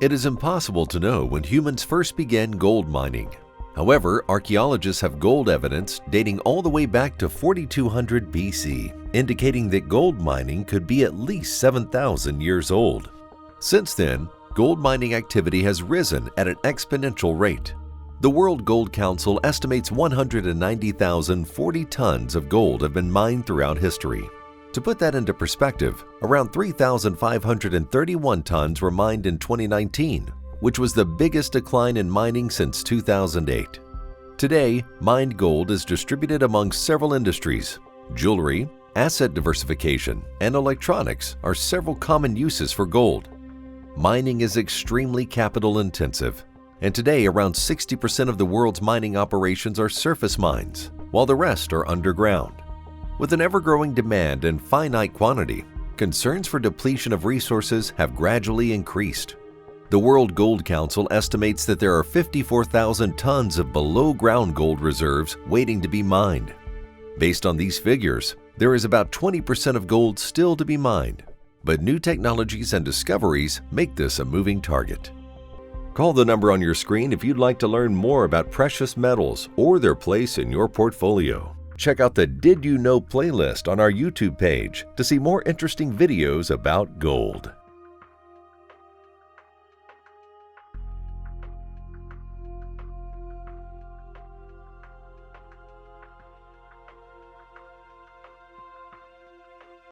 It is impossible to know when humans first began gold mining. However, archaeologists have gold evidence dating all the way back to 4200 BC, indicating that gold mining could be at least 7,000 years old. Since then, gold mining activity has risen at an exponential rate. The World Gold Council estimates 190,040 tons of gold have been mined throughout history. To put that into perspective, around 3,531 tons were mined in 2019, which was the biggest decline in mining since 2008. Today, mined gold is distributed among several industries. Jewelry, asset diversification, and electronics are several common uses for gold. Mining is extremely capital intensive, and today around 60% of the world's mining operations are surface mines, while the rest are underground. With an ever-growing demand and finite quantity, concerns for depletion of resources have gradually increased. The World Gold Council estimates that there are 54,000 tons of below-ground gold reserves waiting to be mined. Based on these figures, there is about 20% of gold still to be mined, but new technologies and discoveries make this a moving target. Call the number on your screen if you'd like to learn more about precious metals or their place in your portfolio. Check out the Did You Know playlist on our YouTube page to see more interesting videos about gold.